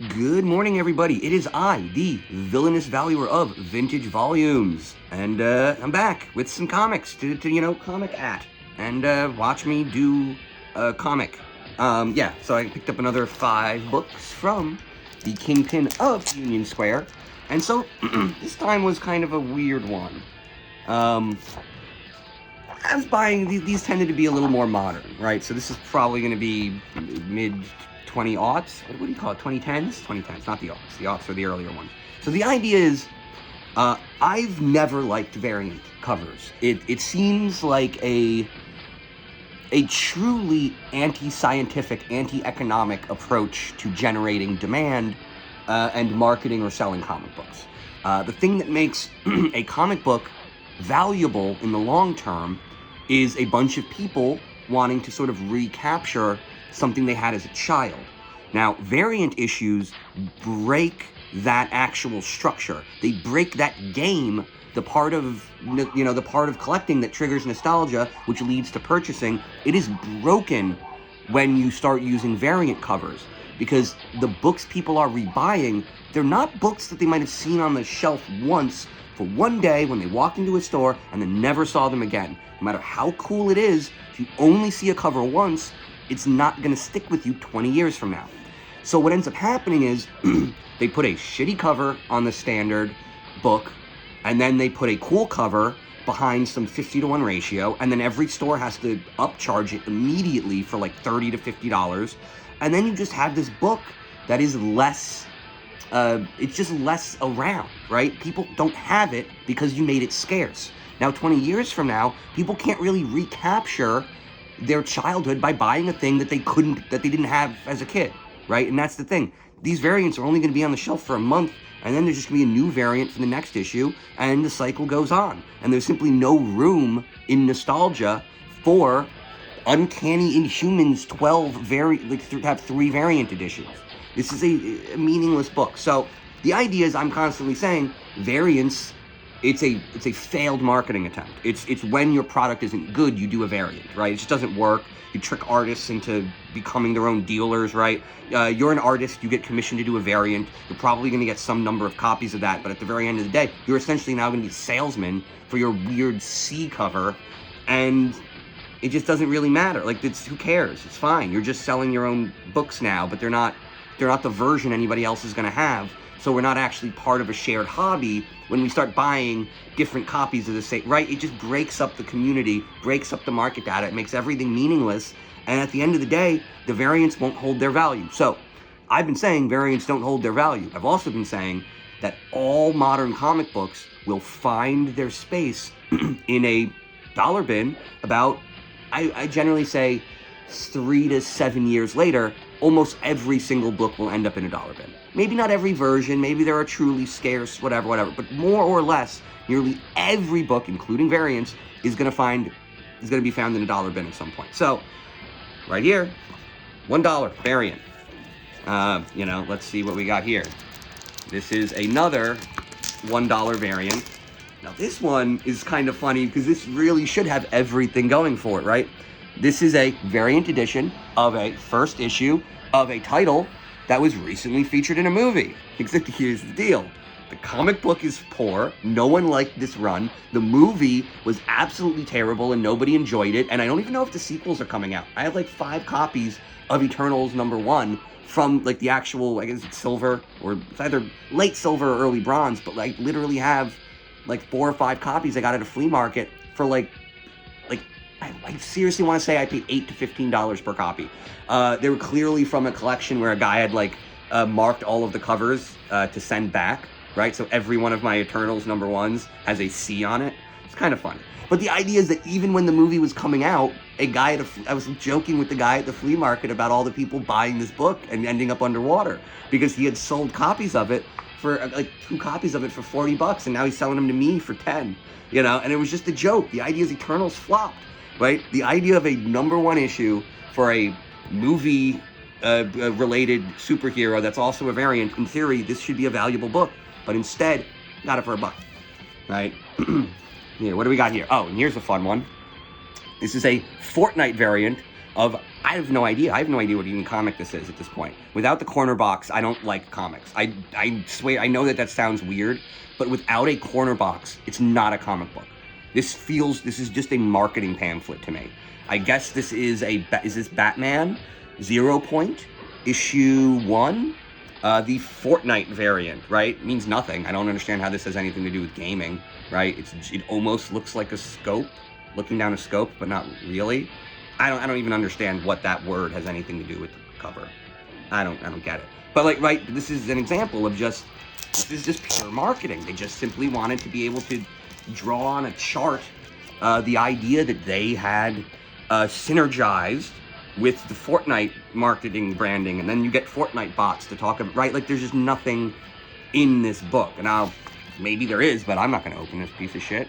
Good morning, everybody. It is I, the villainous valuer of vintage volumes, and I'm back with some comics to comic at, and watch me do a comic. So I picked up another 5 books from the Kingpin of Union Square, and so this time was kind of a weird one. I was buying these tended to be a little more modern, right? So this is probably going to be mid 20-aughts. What do you call it? 2010s? 2010s, not the aughts. The aughts are the earlier ones. So the idea is, I've never liked variant covers. It seems like a truly anti-scientific, anti-economic approach to generating demand and marketing or selling comic books. The thing that makes a comic book valuable in the long term is a bunch of people wanting to sort of recapture something they had as a child. Now, variant issues break that actual structure. They break that game, the part of collecting that triggers nostalgia, which leads to purchasing. It is broken when you start using variant covers, because the books people are rebuying, they're not books that they might have seen on the shelf once for one day when they walked into a store and then never saw them again. No matter how cool it is, if you only see a cover once, it's not going to stick with you 20 years from now. So what ends up happening is they put a shitty cover on the standard book, and then they put a cool cover behind some 50-to-1 ratio, and then every store has to upcharge it immediately for like $30 to $50, and then you just have this book that is less, it's just less around, right? People don't have it because you made it scarce. Now, 20 years from now, people can't really recapture their childhood by buying a thing that they didn't have as a kid, right? And that's the thing. These variants are only going to be on the shelf for a month, and then there's just going to be a new variant for the next issue, and the cycle goes on. And there's simply no room in nostalgia for Uncanny Inhumans 12 have 3 variant editions. This is a meaningless book. So the idea is, I'm constantly saying variants. It's a failed marketing attempt. It's when your product isn't good, you do a variant, right? It just doesn't work. You trick artists into becoming their own dealers, right? You're an artist, you get commissioned to do a variant. You're probably going to get some number of copies of that, but at the very end of the day, you're essentially now going to be a salesman for your weird C cover, and it just doesn't really matter. Like, who cares? It's fine. You're just selling your own books now, but they're not the version anybody else is going to have. So we're not actually part of a shared hobby when we start buying different copies of the same, right? It just breaks up the community, breaks up the market data, it makes everything meaningless, and at the end of the day, the variants won't hold their value. So I've been saying variants don't hold their value. I've also been saying that all modern comic books will find their space in a dollar bin about, I generally say, 3 to 7 years later. Almost every single book will end up in a dollar bin. Maybe not every version, maybe there are truly scarce, whatever, but more or less, nearly every book, including variants, is going to be found in a dollar bin at some point. So, right here, $1 variant. Let's see what we got here. This is another $1 variant. Now, this one is kind of funny because this really should have everything going for it, right? This is a variant edition of a first issue of a title that was recently featured in a movie. Except here's the deal. The comic book is poor. No one liked this run. The movie was absolutely terrible and nobody enjoyed it. And I don't even know if the sequels are coming out. I have like 5 copies of Eternals #1 from like the actual, I guess it's silver, or it's either late silver or early bronze, but like literally have like 4 or 5 copies I got at a flea market for like I seriously want to say I paid $8 to $15 per copy. They were clearly from a collection where a guy had marked all of the covers to send back, right? So every one of my Eternals #1s has a C on it. It's kind of funny. But the idea is that even when the movie was coming out, I was joking with the guy at the flea market about all the people buying this book and ending up underwater because he had sold copies of it for 2 copies of it for $40, and now he's selling them to me for 10. And it was just a joke. The idea is Eternals flopped. Right? The idea of a #1 issue for a movie related superhero that's also a variant, in theory, this should be a valuable book. But instead, got it for $1. Right? What do we got here? Oh, and here's a fun one. This is a Fortnite variant of I have no idea. I have no idea what even comic this is at this point. Without the corner box, I don't like comics. I swear, I know that sounds weird, but without a corner box, it's not a comic book. This is just a marketing pamphlet to me. I guess this is this Batman 0 Point, issue 1? The Fortnite variant, right? It means nothing. I don't understand how this has anything to do with gaming, right? It almost looks like a scope, looking down a scope, but not really. I don't even understand what that word has anything to do with the cover. I don't get it. But like, right, this is an example of this is just pure marketing. They just simply wanted to be able to draw on a chart the idea that they had synergized with the Fortnite marketing branding, and then you get Fortnite bots to talk about, right? Like, there's just nothing in this book. Now, maybe there is, but I'm not going to open this piece of shit.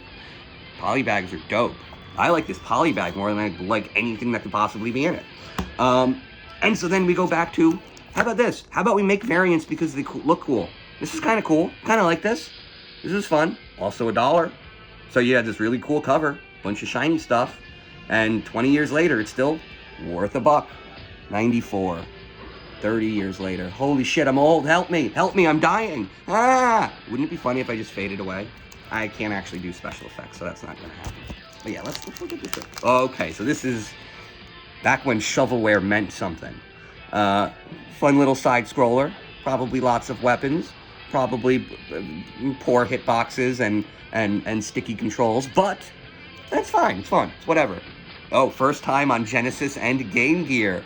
Polybags are dope. I like this polybag more than I like anything that could possibly be in it. And so then we go back to, how about this? How about we make variants because they look cool? This is kind of cool. Kind of like this. This is fun. Also $1. So you had this really cool cover, bunch of shiny stuff, and 20 years later, it's still worth $1. 94. 30 years later. Holy shit, I'm old. Help me, I'm dying. Ah! Wouldn't it be funny if I just faded away? I can't actually do special effects, so that's not gonna happen. But yeah, let's look at this. Okay, so this is back when shovelware meant something. Fun little side scroller, probably lots of weapons, probably poor hitboxes and sticky controls, but that's fine, it's fun, it's whatever. Oh, first time on Genesis and Game Gear.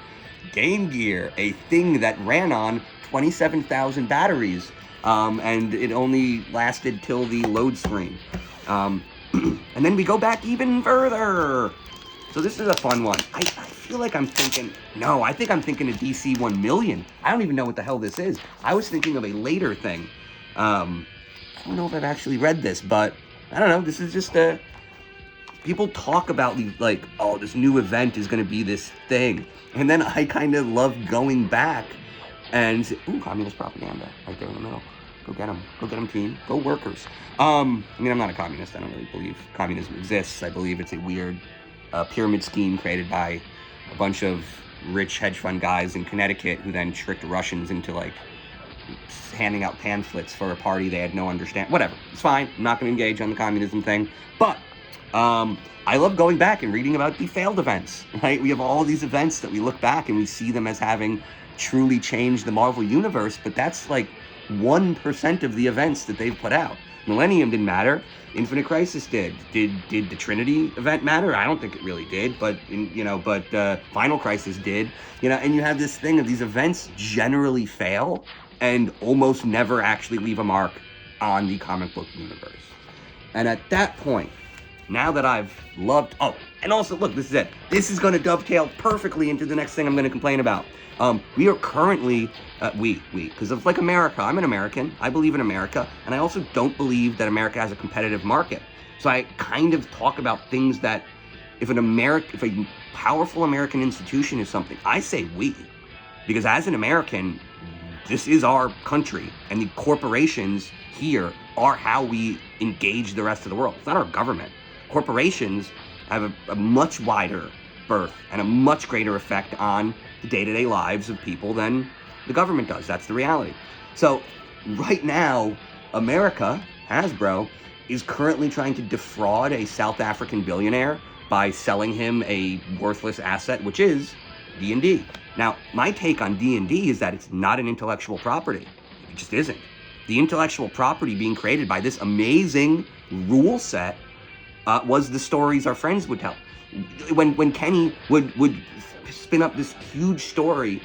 Game Gear, a thing that ran on 27,000 batteries, and it only lasted till the load screen. And then we go back even further. So this is a fun one. I feel like I'm thinking, no, I think I'm thinking of DC 1 million. I don't even know what the hell this is. I was thinking of a later thing. I don't know if I've actually read this, but I don't know. This is just people talk about like, oh, this new event is going to be this thing. And then I kind of love going back and, ooh, communist propaganda right there in the middle. Go get them, team. Go workers. I mean, I'm not a communist. I don't really believe communism exists. I believe it's a weird pyramid scheme created by a bunch of rich hedge fund guys in Connecticut who then tricked Russians into, like, handing out pamphlets for a party they had no understanding. Whatever. It's fine. I'm not going to engage on the communism thing. But I love going back and reading about the failed events, right? We have all these events that we look back and we see them as having truly changed the Marvel Universe, but that's, like, 1% of the events that they've put out. Millennium didn't matter. Infinite Crisis did. Did the Trinity event matter? I don't think it really did, but Final Crisis did. And you have this thing of these events generally fail and almost never actually leave a mark on the comic book universe. And at that point, now that I've loved, oh, and also look, this is it. This is going to dovetail perfectly into the next thing I'm going to complain about. We are currently, because of, like, America, I'm an American, I believe in America, and I also don't believe that America has a competitive market. So I kind of talk about things that, if a powerful American institution is something, I say we. Because as an American, this is our country, and the corporations here are how we engage the rest of the world. It's not our government. Corporations have a much wider berth and a much greater effect on the day-to-day lives of people than the government does. That's the reality. So right now, America, Hasbro, is currently trying to defraud a South African billionaire by selling him a worthless asset, which is D&D. Now, my take on D&D is that it's not an intellectual property. It just isn't. The intellectual property being created by this amazing rule set was the stories our friends would tell. When Kenny would spin up this huge story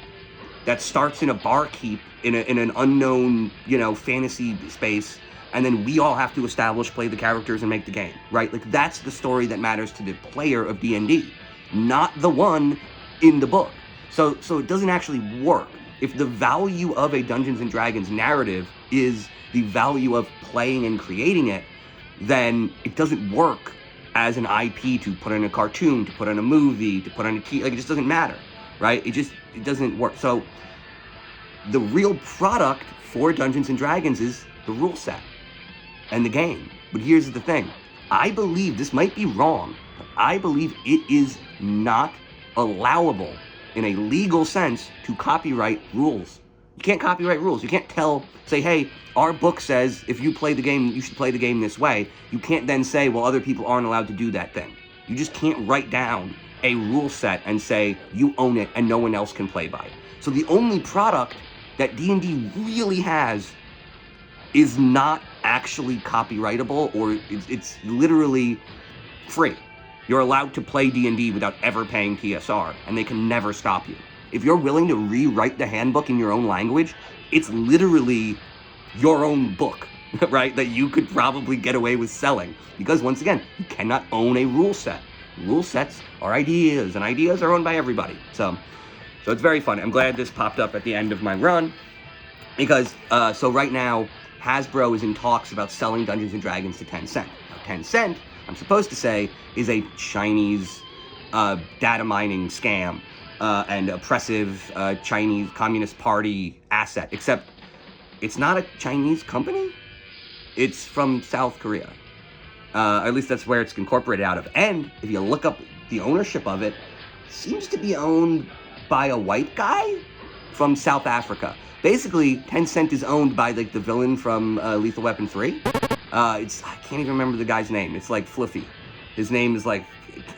that starts in a barkeep in an unknown, fantasy space, and then we all have to play the characters and make the game, right? Like, that's the story that matters to the player of D&D, not the one in the book. So it doesn't actually work. If the value of a Dungeons & Dragons narrative is the value of playing and creating it, then it doesn't work as an IP to put in a cartoon, to put in a movie, to put on a key. Like, it just doesn't matter, right? It doesn't work. So the real product for Dungeons & Dragons is the rule set and the game. But here's the thing. I believe, this might be wrong, but I believe it is not allowable in a legal sense to copyright rules. You can't copyright rules. You can't say, hey, our book says if you play the game, you should play the game this way. You can't then say, well, other people aren't allowed to do that thing. You just can't write down a rule set and say you own it and no one else can play by it. So the only product that D&D really has is not actually copyrightable, or it's literally free. You're allowed to play D&D without ever paying TSR, and they can never stop you. If you're willing to rewrite the handbook in your own language, it's literally your own book, right? That you could probably get away with selling. Because once again, you cannot own a rule set. Rule sets are ideas, and ideas are owned by everybody. So it's very funny. I'm glad this popped up at the end of my run, because so right now, Hasbro is in talks about selling Dungeons & Dragons to Tencent. Now, Tencent, I'm supposed to say, is a Chinese data mining scam and oppressive Chinese Communist Party asset, except it's not a Chinese company. It's from South Korea. At least that's where it's incorporated out of. And if you look up the ownership of it, seems to be owned by a white guy from South Africa. Basically, Tencent is owned by like the villain from Lethal Weapon 3. I can't even remember the guy's name. It's like Fluffy. His name is like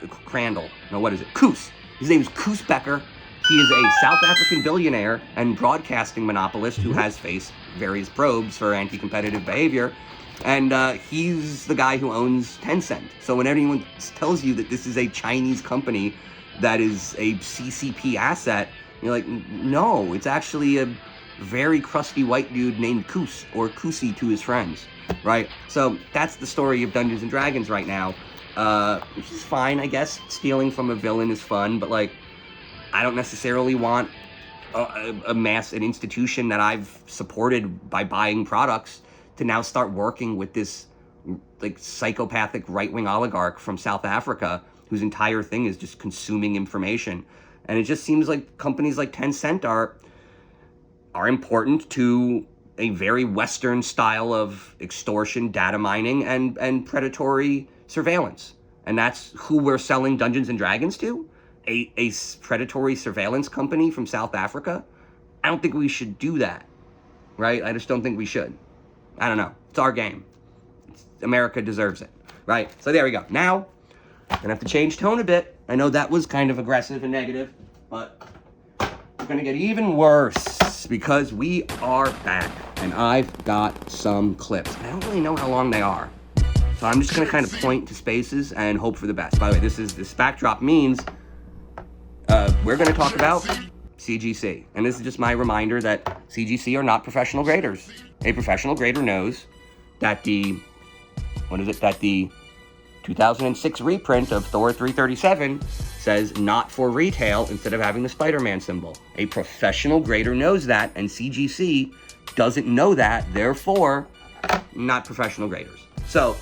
Crandall. No, what is it? Koos. His name is Koos Becker. He is a South African billionaire and broadcasting monopolist who has faced various probes for anti-competitive behavior. And he's the guy who owns Tencent. So when anyone tells you that this is a Chinese company that is a CCP asset, you're like, no, it's actually a very crusty white dude named Koos, or Koosie to his friends, right? So that's the story of Dungeons & Dragons right now, which is fine, I guess. Stealing from a villain is fun, but like, I don't necessarily want an institution that I've supported by buying products to now start working with this like psychopathic right-wing oligarch from South Africa whose entire thing is just consuming information. And it just seems like companies like Tencent are important to a very Western style of extortion, data mining, and predatory surveillance. And that's who we're selling Dungeons & Dragons to? A predatory surveillance company from South Africa? I don't think we should do that, right? I just don't think we should. I don't know. It's our game. America deserves it, right? So there we go. Now, I'm gonna have to change tone a bit. I know that was kind of aggressive and negative, but we're gonna get even worse because we are back, and I've got some clips. I don't really know how long they are, so I'm just gonna kind of point to spaces and hope for the best. By the way, this backdrop means we're gonna talk about CGC, and this is just my reminder that CGC are not professional graders. A professional grader knows that the 2006 reprint of Thor 337 says not for retail instead of having the Spider-Man symbol. A professional grader knows that, and CGC doesn't know that, therefore, not professional graders. So,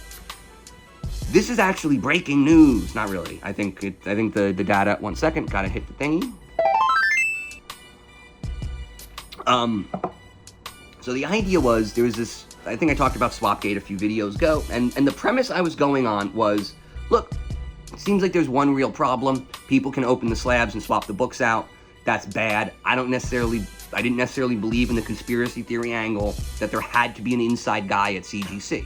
this is actually breaking news. Not really. I think the data, 1 second, gotta hit the thingy. So the idea was, there was this, I think I talked about SwapGate a few videos ago, and the premise I was going on was, look, it seems like there's one real problem. People can open the slabs and swap the books out. That's bad. I didn't necessarily believe in the conspiracy theory angle that there had to be an inside guy at CGC.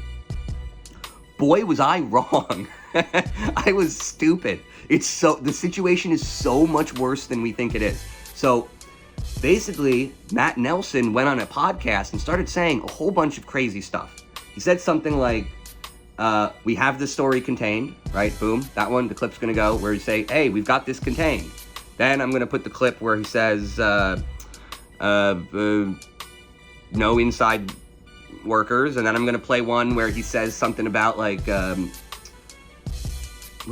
Boy, was I wrong. I was stupid. The situation is so much worse than we think it is. So, basically, Matt Nelson went on a podcast and started saying a whole bunch of crazy stuff. He said something like, we have this story contained, right? Boom. That one, the clip's going to go where he say, hey, we've got this contained. Then I'm going to put the clip where he says, no inside workers. And then I'm going to play one where he says something about like, where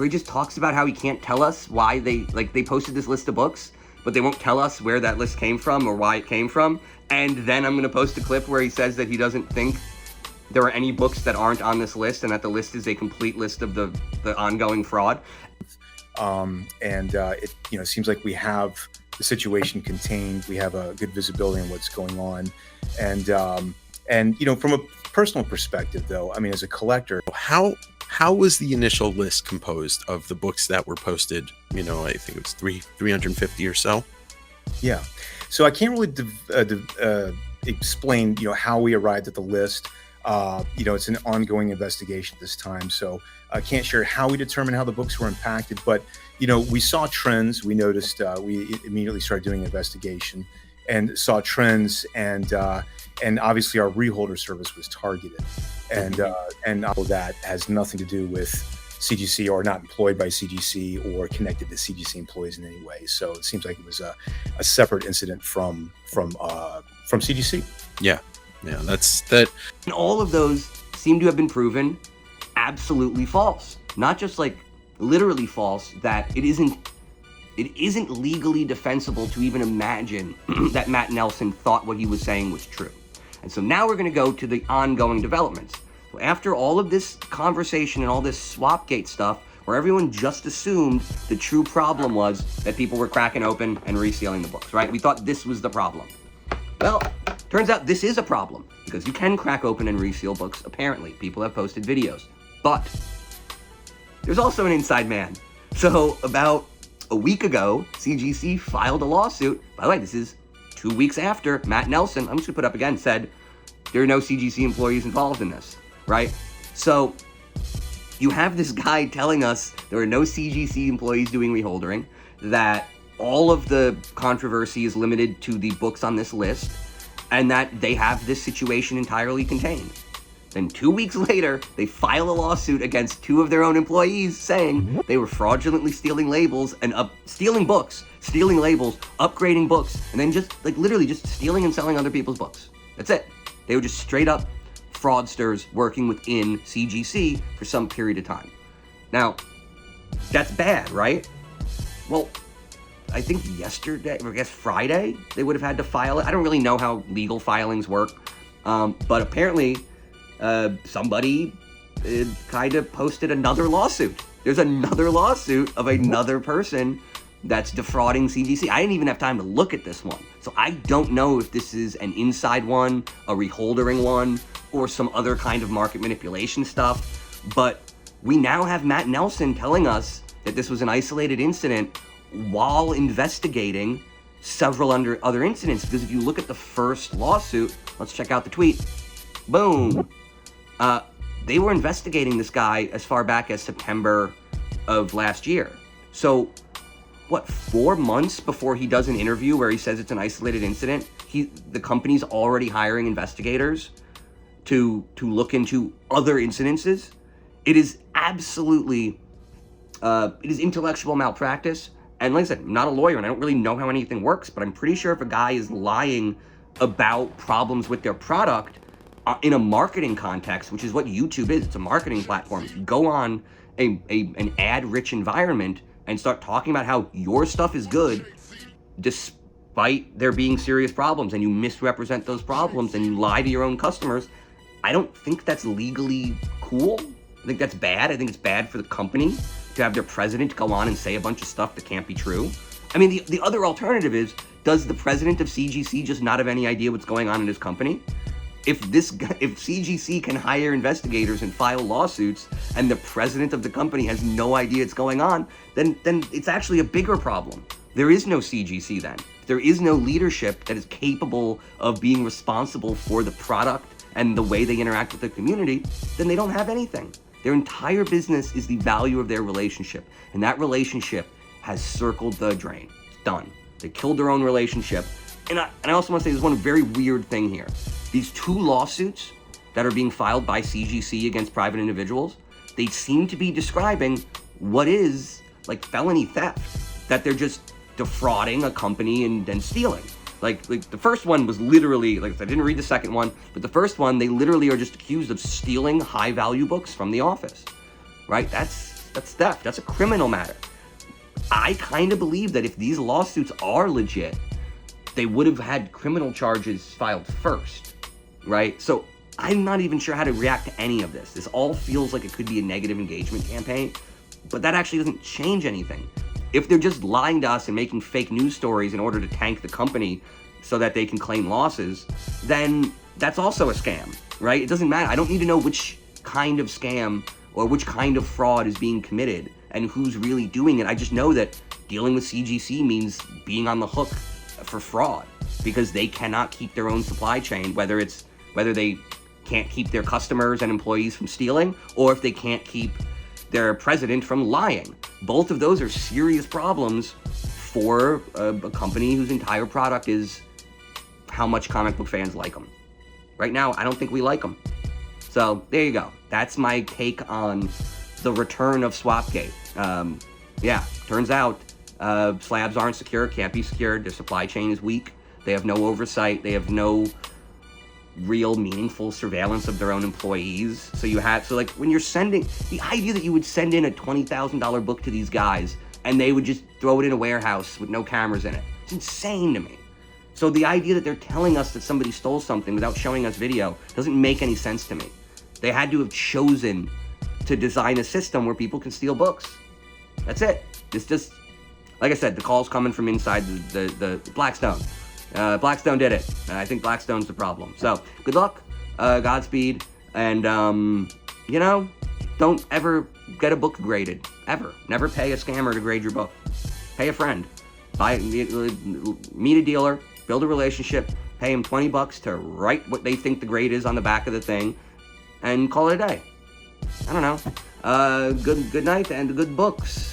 he just talks about how he can't tell us why they posted this list of books, but they won't tell us where that list came from or why it came from. And then I'm going to post a clip where he says that he doesn't think there are any books that aren't on this list and that the list is a complete list of the ongoing fraud. It seems like we have the situation contained. We have a good visibility on what's going on. And from a personal perspective, though, I mean, as a collector, how was the initial list composed of the books that were posted? I think it was 350 or so. Yeah. So I can't really explain, how we arrived at the list. It's an ongoing investigation this time, so I can't share how we determined how the books were impacted. But we saw trends. We noticed. We immediately started doing an investigation and saw trends, and obviously our reholder service was targeted, and all that has nothing to do with CGC or not employed by CGC or connected to CGC employees in any way. So it seems like it was a separate incident from CGC. Yeah, that's that. And all of those seem to have been proven absolutely false. Not just like literally false, that it isn't legally defensible to even imagine that Matt Nelson thought what he was saying was true. And so now we're going to go to the ongoing developments. So after all of this conversation and all this SwapGate stuff, where everyone just assumed the true problem was that people were cracking open and resealing the books, right? We thought this was the problem. Well, turns out this is a problem, because you can crack open and reseal books, apparently. People have posted videos. But there's also an inside man. So about a week ago, CGC filed a lawsuit. By the way, this is 2 weeks after Matt Nelson, I'm just gonna put up again, said there are no CGC employees involved in this, right? So you have this guy telling us there are no CGC employees doing reholdering, that all of the controversy is limited to the books on this list, and that they have this situation entirely contained. Then 2 weeks later, they file a lawsuit against 2 of their own employees saying they were fraudulently stealing labels and stealing books, stealing labels, upgrading books, and then just like literally just stealing and selling other people's books. That's it. They were just straight up fraudsters working within CGC for some period of time. Now, that's bad, right? Well, I think yesterday, or I guess Friday, they would have had to file it. I don't really know how legal filings work, but apparently somebody kind of posted another lawsuit. There's another lawsuit of another person that's defrauding CGC. I didn't even have time to look at this one. So I don't know if this is an inside one, a reholdering one, or some other kind of market manipulation stuff. But we now have Matt Nelson telling us that this was an isolated incident while investigating several other incidents. Because if you look at the first lawsuit, let's check out the tweet. Boom. They were investigating this guy as far back as September of last year. So, 4 months before he does an interview where he says it's an isolated incident, the company's already hiring investigators to look into other incidences. It is absolutely, it is intellectual malpractice. And like I said, I'm not a lawyer and I don't really know how anything works, but I'm pretty sure if a guy is lying about problems with their product in a marketing context, which is what YouTube is, it's a marketing platform. If you go on an ad-rich environment and start talking about how your stuff is good, despite there being serious problems, and you misrepresent those problems and you lie to your own customers, I don't think that's legally cool. I think that's bad. I think it's bad for the company to have their president go on and say a bunch of stuff that can't be true. I mean, the other alternative is, does the president of CGC just not have any idea what's going on in his company? If CGC can hire investigators and file lawsuits and the president of the company has no idea what's going on, then it's actually a bigger problem. There is no CGC then. There is no leadership that is capable of being responsible for the product and the way they interact with the community, then they don't have anything. Their entire business is the value of their relationship, and that relationship has circled the drain. It's done. They killed their own relationship. And I also want to say there's one very weird thing here. These 2 lawsuits that are being filed by CGC against private individuals, they seem to be describing what is like felony theft, that they're just defrauding a company and then stealing. Like the first one was literally, like I didn't read the second one, but the first one, they literally are just accused of stealing high value books from the office, right? That's theft. That's a criminal matter. I kind of believe that if these lawsuits are legit, they would have had criminal charges filed first, right? So I'm not even sure how to react to any of this. This all feels like it could be a negative engagement campaign, but that actually doesn't change anything. If they're just lying to us and making fake news stories in order to tank the company so that they can claim losses, then that's also a scam, right? It doesn't matter. I don't need to know which kind of scam or which kind of fraud is being committed and who's really doing it. I just know that dealing with CGC means being on the hook for fraud, because they cannot keep their own supply chain, whether they can't keep their customers and employees from stealing, or if they can't keep their president from lying. Both of those are serious problems for a company whose entire product is how much comic book fans like them. Right now, I don't think we like them. So there you go. That's my take on the return of SwapGate. Yeah, turns out slabs aren't secure, can't be secured. Their supply chain is weak. They have no oversight. They have no real meaningful surveillance of their own employees. So like when you're sending, the idea that you would send in a $20,000 book to these guys and they would just throw it in a warehouse with no cameras in it, it's insane to me. So the idea that they're telling us that somebody stole something without showing us video doesn't make any sense to me. They had to have chosen to design a system where people can steal books. That's it. It's just, like I said, the call's coming from inside the Blackstone. Blackstone did it. I think Blackstone's the problem. So, good luck, Godspeed, and, don't ever get a book graded. Ever. Never pay a scammer to grade your book. Pay a friend. Meet a dealer, build a relationship, pay him $20 to write what they think the grade is on the back of the thing, and call it a day. I don't know. Good night and good books.